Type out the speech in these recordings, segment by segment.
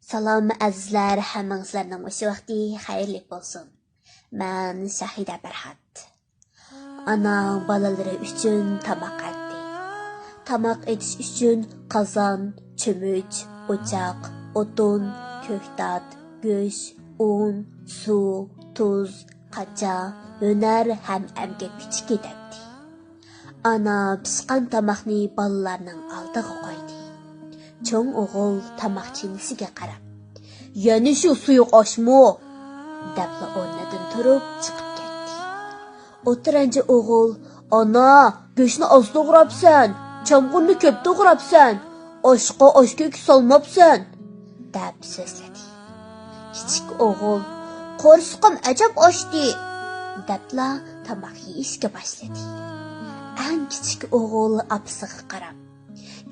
Salam azizlar, hammangizlarning o'sha vaqti xayrli bo'lsin. Men Shahida Barhat. Ana bolalari uchun tamoq etdi. Tamoq etish uchun qozon, cho'mich, o'choq, o'tin, ko'ktat, go'sht, un, suv, tuz, qacha, hunar ham amgak kuchi ketadi. Ana pishqan tamoqni bolalarning oldiga qo'ydi. Cho'ng o'g'il tamoqchinisiga qarab, "Yana shu suyuq oshmi?" debla o'rnidan turib chiqib ketdi. O'tiranchi o'g'il, "Ana, go'shtni oz to'g'rabsan, chamg'urni ko'p to'g'rabsan, oshqa oshko'k solmabsan" deb so'zladi. Kichik o'g'il, "Qo'rsqim ajab oshdi" debla tamoq yeyishga boshladi. Eng kichik o'g'il opasiga qarab,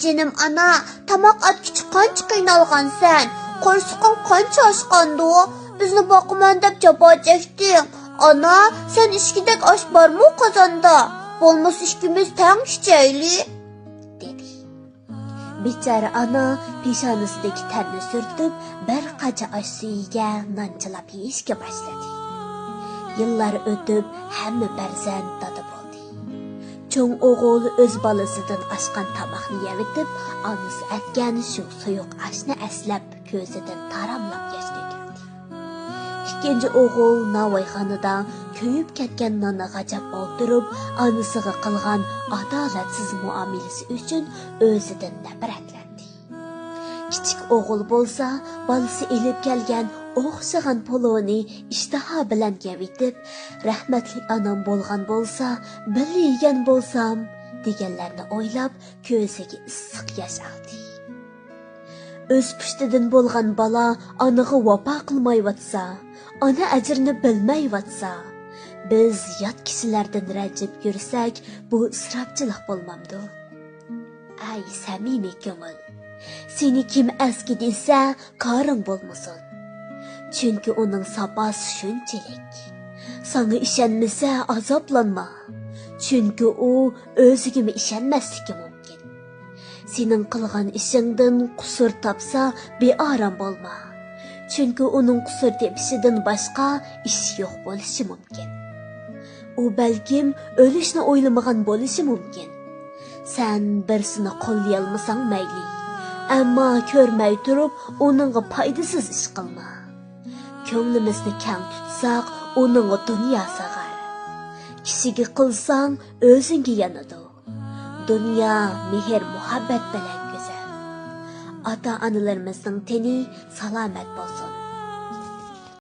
"Jinim ana, tamoq atkichi qancha qiynalgansan, qo'rsqing qancha oshqandu, bizni boqaman deb jabo chekding. Ana, sen ishkidek osh bormi qozonda? Bo'lmasa ikkimiz tang ichayli" dedi. Bechara ana peshonasidagi terni surtib, bir qacha osh suyiga nonchilab yeyishga boshladi. Yillar o'tib, hamma farzand dada bo'ldi. Cho'ng o'g'il o'z bolasidan oshgan tamoqni yeyitib, onasi aytgan shu suyuq oshni eslab ko'zidan taramlab yosh to'kildi. Ikkinchi o'g'il navoiyxonada ko'yib ketgan nonni g'ajab o'ltirib, onasiga qilgan adolatsiz muomalasi uchun o'zidan nafratlandi. Kichik o'g'il bo'lsa, bolasi elib kelgan o'xshagan polovni ishtaha bilan yeyitib, "Rahmatli onam bo'lgan bo'lsa, bir yegan bo'lsam" deganlarni o'ylab, ko'ziga issiq yosh oldi. O'z pushtidan bo'lgan bola onaga vafo qilmayotsa, ona ajrini bilmayotsa, biz yot kishilardan rajib yursak, bu isrofchilik bo'lmamdi? Ay samimiy ko'ngil, seni kim aski desa, koring bo'lmasin. Chunki uning saposi shunchalik. Sana ishonmasa azoblanma. Chunki u o'ziga ishonmasligi mumkin. Sening qilgan ishingdan qusur topsa, beorom bo'lma. Chunki uning qusur tepishidan boshqa ish yo'q bo'lishi mumkin. U balkim o'lishni o'ylamagan bo'lishi mumkin. Sen birsini qo'llayolmasang mayli, ammo ko'rmay turib uningga foydasiz ish qilma. Ko'nglimizni kang tutsak, uning dunyo sag'ar. Kishiga qilsang, o'zingga yanadi. Dunyo mehr muhabbat bilan go'zal. Ota-onalarimizning teni salomat bo'lsin.